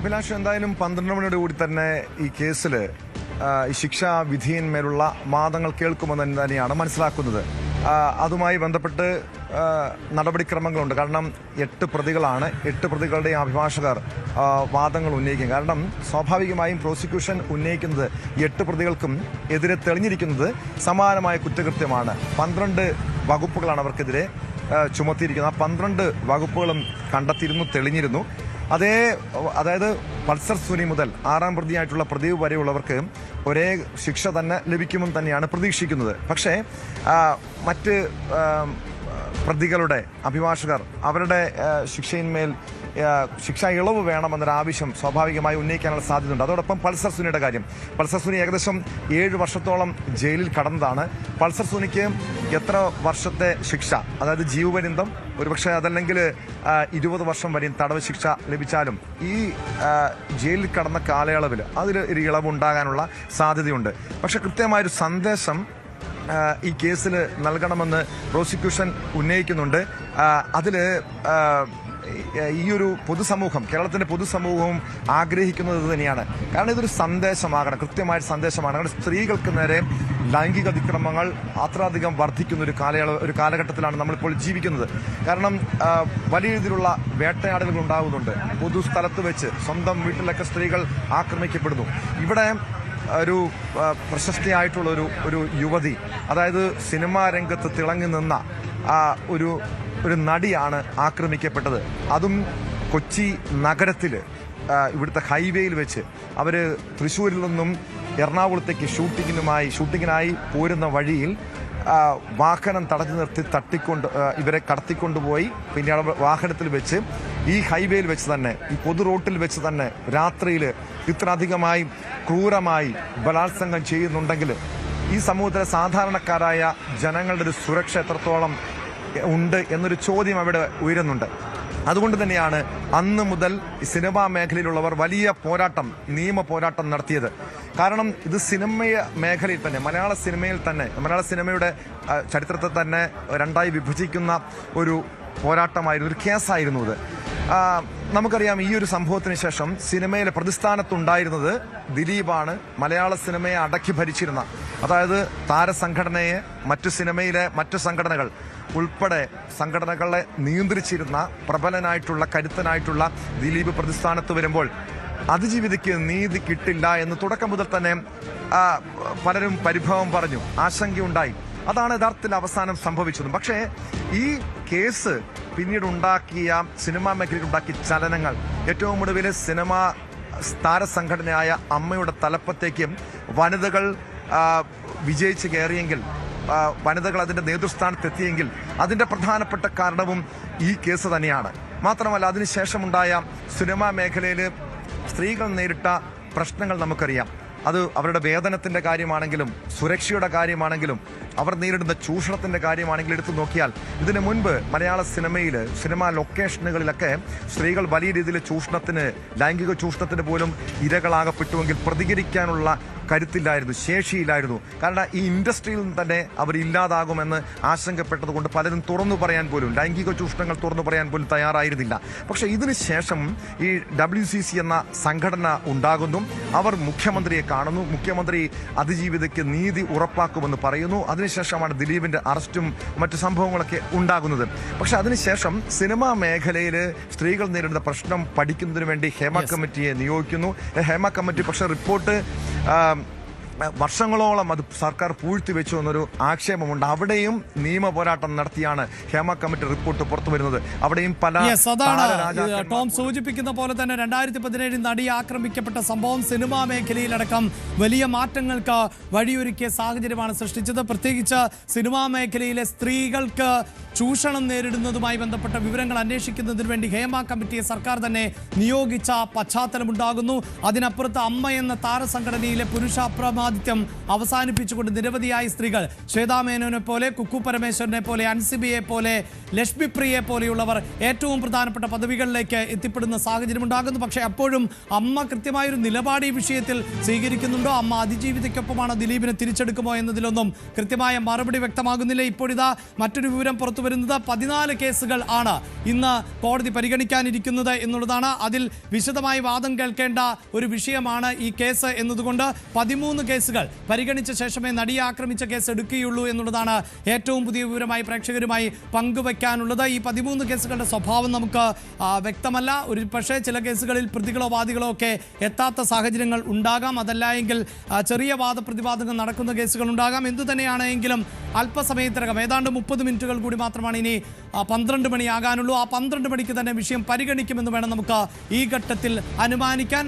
അഭിലാഷ്, എന്തായാലും 12 മണിയോട് കൂടി തന്നെ ഈ കേസിൽ ഈ ശിക്ഷാ വിധിയിന്മേലുള്ള വാദങ്ങൾ കേൾക്കുമെന്ന് തന്നെയാണ് മനസ്സിലാക്കുന്നത്. അതുമായി ബന്ധപ്പെട്ട് നടപടിക്രമങ്ങളുണ്ട്. കാരണം 8 പ്രതികളാണ്. 8 പ്രതികളുടെയും അഭിഭാഷകർ വാദങ്ങൾ ഉന്നയിക്കും. കാരണം സ്വാഭാവികമായും പ്രോസിക്യൂഷൻ ഉന്നയിക്കുന്നത് 8 പ്രതികൾക്കും എതിരെ തെളിഞ്ഞിരിക്കുന്നത് സമാനമായ കുറ്റകൃത്യമാണ്. 12 വകുപ്പുകളാണ് അവർക്കെതിരെ ചുമത്തിയിരിക്കുന്നത്. ആ 12 വകുപ്പുകളും കണ്ടെത്തിയിരുന്നു, തെളിഞ്ഞിരുന്നു. അതായത് പൾസർ സുനി മുതൽ 6ാം പ്രതിയായിട്ടുള്ള പ്രദീപ് വരെയുള്ളവർക്ക് ഒരേ ശിക്ഷ തന്നെ ലഭിക്കുമെന്ന് തന്നെയാണ് പ്രതീക്ഷിക്കുന്നത്. പക്ഷേ മറ്റ് പ്രതികളുടെ അഭിഭാഷകർ അവരുടെ ശിക്ഷാ ഇളവ് വേണമെന്നൊരാവശ്യം സ്വാഭാവികമായി ഉന്നയിക്കാനുള്ള സാധ്യതയുണ്ട്. അതോടൊപ്പം പൾസർ സുനിയുടെ കാര്യം. പൾസർ സുനി ഏകദേശം 7 വർഷത്തോളം ജയിലിൽ കടന്നതാണ്. പൾസർ സുനിക്ക് എത്ര വർഷത്തെ ശിക്ഷ, അതായത് ജീവപര്യന്തം, ഒരുപക്ഷെ അതല്ലെങ്കിൽ 20 വർഷം വരെയും തടവ് ശിക്ഷ ലഭിച്ചാലും ഈ ജയിലിൽ കടന്ന കാലയളവിൽ അതിൽ ഒരു ഇളവുണ്ടാകാനുള്ള സാധ്യതയുണ്ട്. പക്ഷെ കൃത്യമായൊരു സന്ദേശം ഈ കേസിൽ നൽകണമെന്ന് പ്രോസിക്യൂഷൻ ഉന്നയിക്കുന്നുണ്ട്. അതിൽ ഈ ഒരു പൊതുസമൂഹം, കേരളത്തിന്റെ പൊതുസമൂഹവും ആഗ്രഹിക്കുന്നത് ഇത് തന്നെയാണ്. കാരണം ഇതൊരു സന്ദേശമാകണം, കൃത്യമായ സന്ദേശമാണ്. കാരണം സ്ത്രീകൾക്ക് നേരെ ലൈംഗിക അതിക്രമങ്ങൾ അത്രയധികം വർദ്ധിക്കുന്ന ഒരു കാലഘട്ടത്തിലാണ് നമ്മളിപ്പോൾ ജീവിക്കുന്നത്. കാരണം വലിയ രീതിയിലുള്ള വേട്ടയാടലുകൾ ഉണ്ടാകുന്നുണ്ട്. പൊതുസ്ഥലത്ത് വെച്ച് സ്വന്തം വീട്ടിലൊക്കെ സ്ത്രീകൾ ആക്രമിക്കപ്പെടുന്നു. ഇവിടെ ഒരു പ്രശസ്തിയായിട്ടുള്ള ഒരു യുവതി, അതായത് സിനിമാ രംഗത്ത് തിളങ്ങി നിന്ന ഒരു നടിയാണ് ആക്രമിക്കപ്പെട്ടത്. അതും കൊച്ചി നഗരത്തിൽ ഇവിടുത്തെ ഹൈവേയിൽ വെച്ച് അവർ തൃശ്ശൂരിൽ നിന്നും എറണാകുളത്തേക്ക് ഷൂട്ടിങ്ങിനായി പോരുന്ന വഴിയിൽ വാഹനം തടഞ്ഞു നിർത്തി ഇവരെ കടത്തിക്കൊണ്ടുപോയി പിന്നീട് വാഹനത്തിൽ വെച്ച് ഈ ഹൈവേയിൽ വെച്ച് തന്നെ, ഈ പൊതു റോട്ടിൽ വെച്ച് തന്നെ രാത്രിയിൽ ഇത്രയധികമായി ക്രൂരമായി ബലാത്സംഗം ചെയ്യുന്നുണ്ടെങ്കിൽ ഈ സമൂഹത്തിലെ സാധാരണക്കാരായ ജനങ്ങളുടെ ഒരു സുരക്ഷ എത്രത്തോളം ഉണ്ട് എന്നൊരു ചോദ്യം അവിടെ ഉയരുന്നുണ്ട്. അതുകൊണ്ട് തന്നെയാണ് അന്ന് മുതൽ സിനിമാ മേഖലയിലുള്ളവർ വലിയ പോരാട്ടം, നിയമ പോരാട്ടം നടത്തിയത്. കാരണം ഇത് മേഖലയിൽ തന്നെ, മലയാള സിനിമയുടെ ചരിത്രത്തെ തന്നെ 2ആയി വിഭജിക്കുന്ന ഒരു പോരാട്ടമായിരുന്നു, ഒരു കേസായിരുന്നു ഇത്. നമുക്കറിയാം, ഈ ഒരു സംഭവത്തിന് ശേഷം സിനിമയിലെ പ്രതിസ്ഥാനത്തുണ്ടായിരുന്നത് ദിലീപാണ്. മലയാള സിനിമയെ അടക്കി ഭരിച്ചിരുന്ന, അതായത് താരസംഘടനയെ മറ്റു സംഘടനകൾ ഉൾപ്പെടെ സംഘടനകളെ നിയന്ത്രിച്ചിരുന്ന പ്രബലനായിട്ടുള്ള, കരുത്തനായിട്ടുള്ള ദിലീപ് പ്രതിസ്ഥാനത്ത് വരുമ്പോൾ അതിജീവിതയ്ക്ക് നീതി കിട്ടില്ല എന്ന് തുടക്കം മുതൽ തന്നെ പലരും പരിഭവം പറഞ്ഞു, ആശങ്കയുണ്ടായി. അതാണ് യഥാർത്ഥത്തിൽ അവസാനം സംഭവിച്ചതും. പക്ഷേ ഈ കേസ് പിന്നീട് സിനിമാ മേഖലയിൽ ഉണ്ടാക്കിയ ചലനങ്ങൾ, ഏറ്റവും ഒടുവിൽ സിനിമാ താരസംഘടനയായ അമ്മയുടെ തലപ്പത്തേക്കും വനിതകൾ വിജയിച്ച് കയറിയെങ്കിൽ, വനിതകൾ അതിന്റെ നേതൃസ്ഥാനത്തെത്തിയെങ്കിൽ അതിന്റെ പ്രധാനപ്പെട്ട കാരണവും ഈ കേസ് തന്നെയാണ്. മാത്രമല്ല, അതിനുശേഷമുണ്ടായ സിനിമാ മേഖലയിൽ സ്ത്രീകൾ നേരിട്ട പ്രശ്നങ്ങൾ നമുക്കറിയാം. അത് അവരുടെ വേതനത്തിന്റെ കാര്യമാണെങ്കിലും സുരക്ഷയുടെ കാര്യമാണെങ്കിലും അവർ നേരിടുന്ന ചൂഷണത്തിന്റെ കാര്യമാണെങ്കിലും എടുത്തു നോക്കിയാൽ, ഇതിനു മുൻപ് മലയാള സിനിമാ ലൊക്കേഷനുകളിലൊക്കെ സ്ത്രീകൾ വലിയ രീതിയിൽ ലൈംഗിക ചൂഷണത്തിന് പോലും ഇരകളാകപ്പെട്ടുവെങ്കിൽ പ്രതികരിക്കാനുള്ള കരുത്തില്ലായിരുന്നു, ശേഷിയില്ലായിരുന്നു. കാരണം ഈ ഇൻഡസ്ട്രിയിൽ നിന്ന് തന്നെ അവർ ഇല്ലാതാകുമെന്ന് ആശങ്കപ്പെട്ടതുകൊണ്ട് പലരും ലൈംഗിക ചൂഷണങ്ങൾ തുറന്നു പറയാൻ പോലും തയ്യാറായിരുന്നില്ല. പക്ഷെ ഇതിനുശേഷം ഈ WCC എന്ന സംഘടന ഉണ്ടാകുന്നു. അവർ മുഖ്യമന്ത്രിയെ കാണുന്നു. മുഖ്യമന്ത്രി അതിജീവിതയ്ക്ക് നീതി ഉറപ്പാക്കുമെന്ന് പറയുന്നു. അതിനുശേഷമാണ് ദിലീപിന്റെ അറസ്റ്റും മറ്റു സംഭവങ്ങളൊക്കെ ഉണ്ടാകുന്നത്. പക്ഷെ അതിനുശേഷം സിനിമാ മേഖലയിൽ സ്ത്രീകൾ നേരിടുന്ന പ്രശ്നം പഠിക്കുന്നതിന് വേണ്ടി ഹേമ കമ്മിറ്റിയെ നിയോഗിക്കുന്നു. ഹേമ കമ്മിറ്റി പക്ഷെ റിപ്പോർട്ട് വർഷങ്ങളോളം അത് സർക്കാർ പൂഴ്ത്തിവെച്ചു എന്നൊരു ആക്ഷേപമുണ്ട്. അവിടെയും നിയമ പോരാട്ടം നടത്തിയാണ് ഹേമ കമ്മിറ്റി റിപ്പോർട്ട് പുറത്തു വരുന്നത്. അവിടെയും ടോം സൂചിപ്പിക്കുന്ന പോലെ തന്നെ 2017 നടി ആക്രമിക്കപ്പെട്ട സംഭവം സിനിമാ മേഖലയിലടക്കം വലിയ മാറ്റങ്ങൾക്ക് വഴിയൊരുക്കിയ സാഹചര്യമാണ് സൃഷ്ടിച്ചത്. പ്രത്യേകിച്ച് സിനിമാ മേഖലയിലെ സ്ത്രീകൾക്ക് ചൂഷണം നേരിടുന്നതുമായി ബന്ധപ്പെട്ട വിവരങ്ങൾ അന്വേഷിക്കുന്നതിന് വേണ്ടി ഹേമ കമ്മിറ്റിയെ സർക്കാർ തന്നെ നിയോഗിച്ച പശ്ചാത്തലമുണ്ടാകുന്നു. അതിനപ്പുറത്ത് അമ്മ എന്ന താരസംഘടനയിലെ പുരുഷ അപ്രമാദിത്യം അവസാനിപ്പിച്ചുകൊണ്ട് നിരവധിയായ സ്ത്രീകൾ, ശ്വേതാ മേനോനെ പോലെ, കുക്കു പരമേശ്വരനെ പോലെ, അൻസിബിയെ പോലെ ലക്ഷ്മി പ്രിയയെ പോലെയുള്ളവർ ഏറ്റവും പ്രധാനപ്പെട്ട പദവികളിലേക്ക് എത്തിപ്പെടുന്ന സാഹചര്യം ഉണ്ടാകുന്നു. പക്ഷേ അപ്പോഴും അമ്മ കൃത്യമായൊരു നിലപാട് ഈ വിഷയത്തിൽ സ്വീകരിക്കുന്നുണ്ടോ? അമ്മ അതിജീവിതയ്ക്കൊപ്പമാണ് ദിലീപിനെ തിരിച്ചെടുക്കുമോ എന്നതിലൊന്നും കൃത്യമായ മറുപടി വ്യക്തമാകുന്നില്ല. ഇപ്പോഴിതാ മറ്റൊരു വിവരം പുറത്തു വരുന്നത് 14 കേസുകൾ ആണ് ഇന്ന് കോടതി പരിഗണിക്കാനിരിക്കുന്നത് എന്നുള്ളതാണ്. അതിൽ വിശദമായി വാദം കേൾക്കേണ്ട ഒരു വിഷയമാണ് ഈ കേസ് എന്നതുകൊണ്ട് 13 കേസുകൾ പരിഗണിച്ച ശേഷമേ നടിയെ ആക്രമിച്ച കേസ് എടുക്കുകയുള്ളൂ എന്നുള്ളതാണ് ഏറ്റവും പുതിയ വിവരമായി പ്രേക്ഷകരുമായി പങ്കുവയ്ക്കാനുള്ളത്. ഈ 13 കേസുകളുടെ സ്വഭാവം നമുക്ക് വ്യക്തമല്ല. ഒരു പക്ഷേ ചില കേസുകളിൽ പ്രതികളോ വാദികളോ ഒക്കെ എത്താത്ത സാഹചര്യങ്ങൾ ഉണ്ടാകാം. അതല്ല എങ്കിൽ ചെറിയ വാദപ്രതിവാദങ്ങൾ നടക്കുന്ന കേസുകൾ ഉണ്ടാകാം. എന്തു തന്നെയാണെങ്കിലും അല്പസമയത്തിനകം ഏതാണ്ട് 30 മിനിറ്റുകൾ കൂടി മാത്രമാണ് ഇനി 12 മണിയാകാനുള്ളൂ. ആ 12 മണിക്ക് തന്നെ വിഷയം പരിഗണിക്കുമെന്ന് വേണം നമുക്ക് ഈ ഘട്ടത്തിൽ അനുമാനിക്കാൻ.